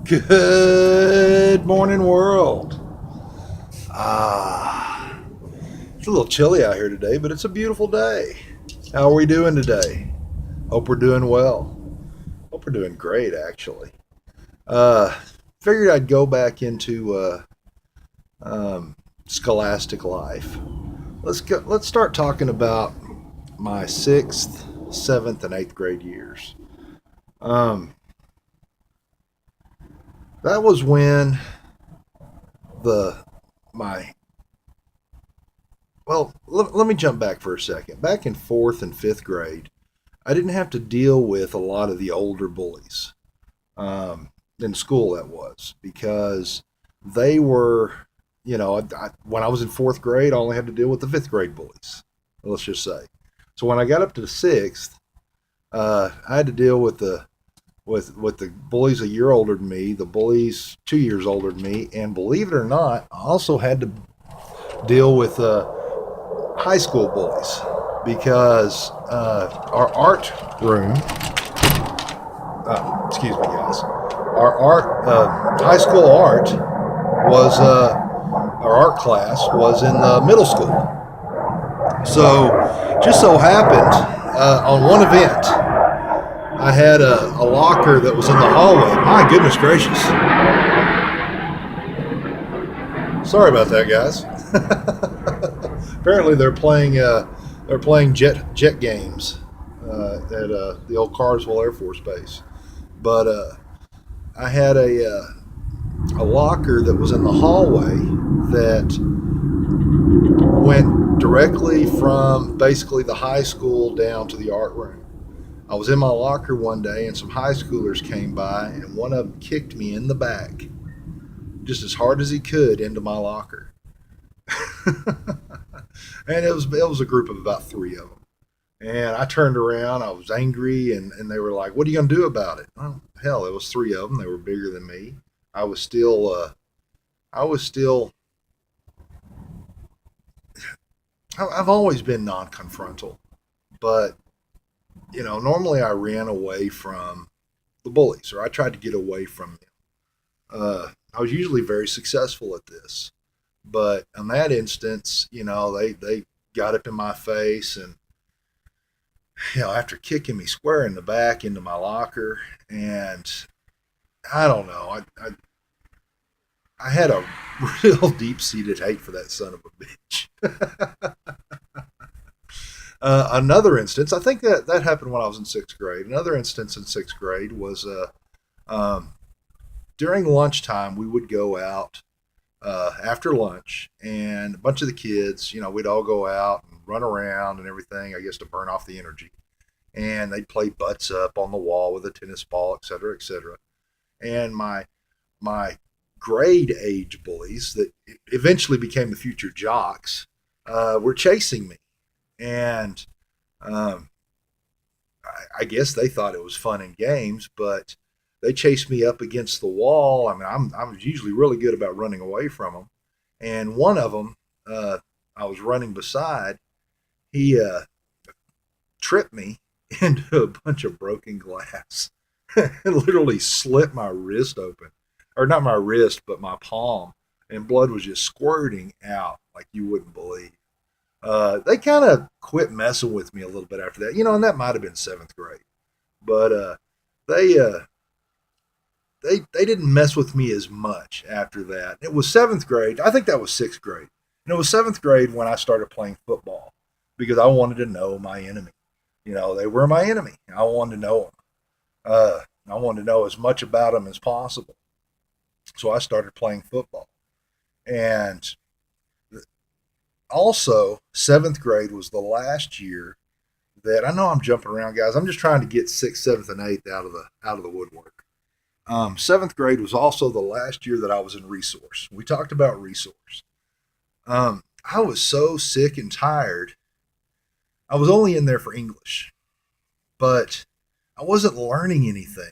Good morning, world. It's a little chilly out here today, but it's a beautiful day. How are we doing today? Hope we're doing well. Hope we're doing great, actually. Uh, Figured I'd go back into scholastic life. Let's go. Let's start talking about my sixth, seventh, and eighth grade years. Um, that was when the my Well, let me jump back for a second. Back in fourth and fifth grade, I didn't have to deal with a lot of the older bullies in school, that was because they were, when I was in fourth grade, I only had to deal with the fifth grade bullies, let's just say. So when I got up to the sixth, I had to deal with the bullies a year older than me, the bullies 2 years older than me, and believe it or not, I also had to deal with high school bullies because our art room, excuse me, guys, our high school art was, our art class was in the middle school. So, just so happened, on one event, I had a locker that was in the hallway. My goodness gracious. Sorry about that, guys. Apparently, they're playing jet games at the old Carswell Air Force Base. But I had a locker that was in the hallway that went directly from basically the high school down to the art room. I was in my locker one day, and some high schoolers came by, and one of them kicked me in the back, just as hard as he could, into my locker. And it was a group of about three of them. And I turned around, I was angry, and they were like, "What are you gonna do about it?" Well, hell, it was three of them. They were bigger than me. I was still, I was still. I've always been non-confrontal, but normally I ran away from the bullies, or I tried to get away from them. I was usually very successful at this, but in that instance, they got up in my face, and after kicking me square in the back into my locker, and I don't know, I had a real deep seated hate for that son of a bitch. Another instance, I think that happened when I was in sixth grade. Another instance in sixth grade was um, during lunchtime, we would go out after lunch, and a bunch of the kids, we'd all go out and run around and everything, I guess, to burn off the energy. And they'd play butts up on the wall with a tennis ball, et cetera, et cetera. And my grade age bullies that eventually became the future jocks were chasing me, and um, I guess they thought it was fun and games, but they chased me up against the wall. I mean, I was usually really good about running away from them, and one of them I was running beside. He tripped me into a bunch of broken glass. It literally slit my wrist open, or not my wrist, but my palm, and blood was just squirting out like you wouldn't believe. They kind of quit messing with me a little bit after that, and that might have been seventh grade, but they they didn't mess with me as much after that. It was seventh grade. I think that was sixth grade, and it was seventh grade when I started playing football because I wanted to know my enemy. They were my enemy. I wanted to know them. I wanted to know as much about them as possible. So I started playing football, and also seventh grade was the last year that I know I'm jumping around, guys. I'm just trying to get sixth, seventh, and eighth out of the woodwork. Seventh grade was also the last year that I was in resource. We talked about resource. I was so sick and tired. I was only in there for English, but I wasn't learning anything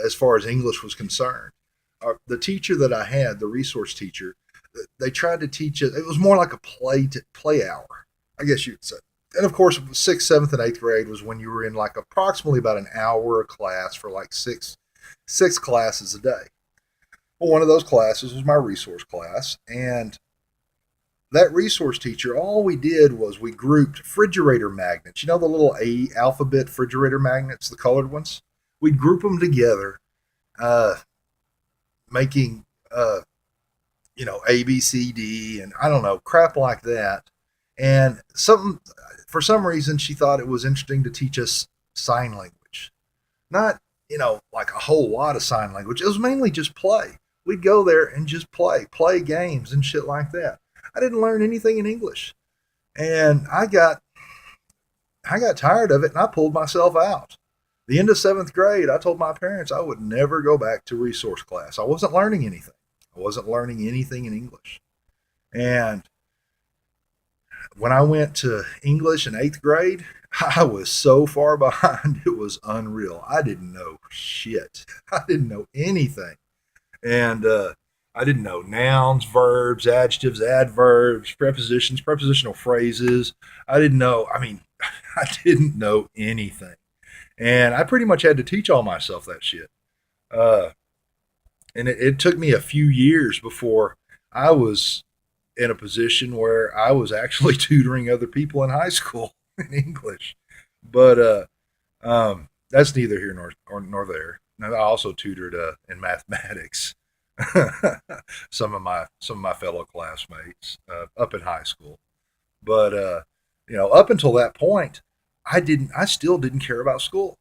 as far as English was concerned. The teacher that I had, the resource teacher, they tried to teach it. It was more like a play hour, I guess you'd say. And of course, sixth, seventh, and eighth grade was when you were in like approximately about an hour of class for like 6 classes a day. Well, one of those classes was my resource class, and that resource teacher, all we did was we grouped refrigerator magnets. You know the little A alphabet refrigerator magnets, the colored ones? We'd group them together, uh, making, uh, A, B, C, D, and I don't know, crap like that. And for some reason, she thought it was interesting to teach us sign language. Not, like a whole lot of sign language. It was mainly just play. We'd go there and just play games and shit like that. I didn't learn anything in English. And I got tired of it and I pulled myself out. The end of 7th grade, I told my parents I would never go back to resource class. I wasn't learning anything. I wasn't learning anything in English. And when I went to English in 8th grade, I was so far behind, it was unreal. I didn't know shit. I didn't know anything. And I didn't know nouns, verbs, adjectives, adverbs, prepositions, prepositional phrases. I didn't know, I mean, I didn't know anything. And I pretty much had to teach all myself that shit. Uh, and it took me a few years before I was in a position where I was actually tutoring other people in high school in English. But that's neither here nor there. Now, I also tutored in mathematics some of my fellow classmates up in high school. But up until that point, I still didn't care about school.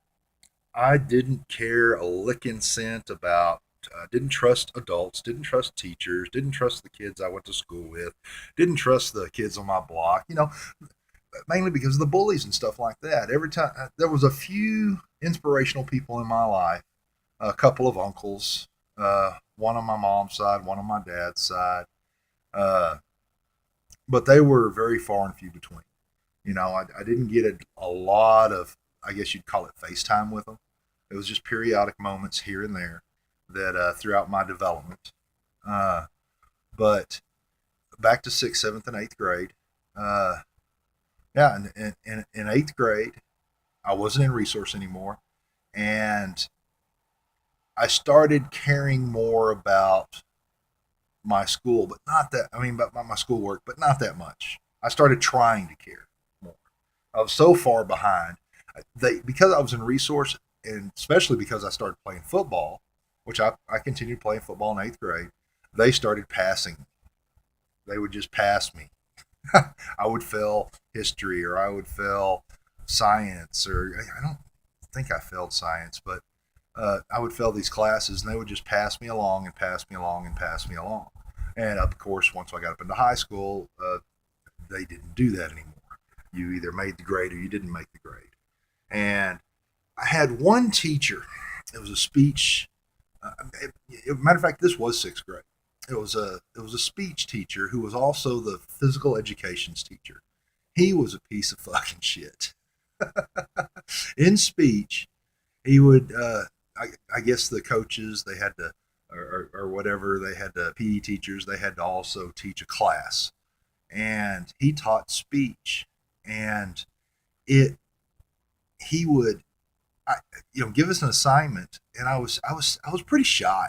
I didn't care a licking cent about. Didn't trust adults, didn't trust teachers, didn't trust the kids I went to school with, didn't trust the kids on my block, mainly because of the bullies and stuff like that. Every time there was a few inspirational people in my life, a couple of uncles, one on my mom's side, one on my dad's side, uh, but they were very far and few between. I didn't get a lot of, I guess you'd call it FaceTime with them. It was just periodic moments here and there that throughout my development. Uh, but back to 6th, 7th, and 8th grade. Uh, yeah, in 8th grade, I wasn't in resource anymore. And I started caring more about my school, but not that, I mean, about my schoolwork, but not that much. I started trying to care more. I was so far behind. Because I was in resource, and especially because I started playing football, which I continued playing football in 8th grade, they started passing. They would just pass me. I would fail history or I would fail science, or I don't think I failed science, but I would fail these classes and they would just pass me along and pass me along and pass me along. And of course, once I got up into high school, they didn't do that anymore. You either made the grade or you didn't make the grade. And I had one teacher. It was a speech. Matter of fact, this was 6th grade. It was a speech teacher who was also the physical education's teacher. He was a piece of fucking shit. In speech, he would. I guess the coaches they had to, or whatever they had to. PE teachers they had to also teach a class, and he taught speech, and it he would I, give us an assignment, and I was pretty shy.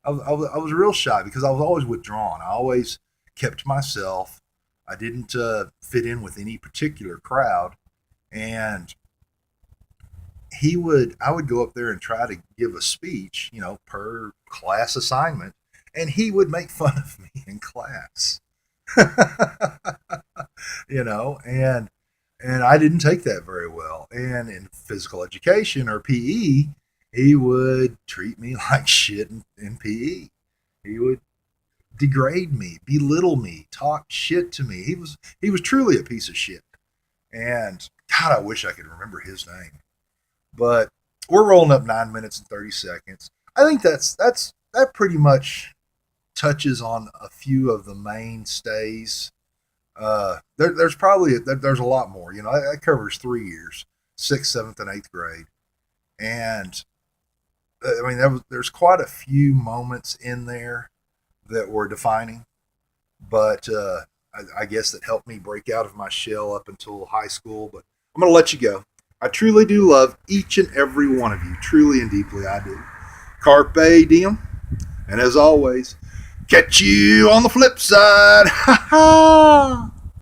I was real shy because I was always withdrawn. I always kept to myself. I didn't fit in with any particular crowd, and I would go up there and try to give a speech, per class assignment, and he would make fun of me in class. And I didn't take that very well. And in physical education or PE, he would treat me like shit in PE. He would degrade me, belittle me, talk shit to me. He was truly a piece of shit. And God, I wish I could remember his name. But we're rolling up 9 minutes and 30 seconds. I think that pretty much touches on a few of the mainstays. There's a lot more. That covers 3 years, 6th, 7th, and 8th grade, and I mean there's quite a few moments in there that were defining, but I guess that helped me break out of my shell up until high school. But I'm gonna let you go. I truly do love each and every one of you, truly and deeply, I do. Carpe diem. And as always, catch you on the flip side. Ha ha!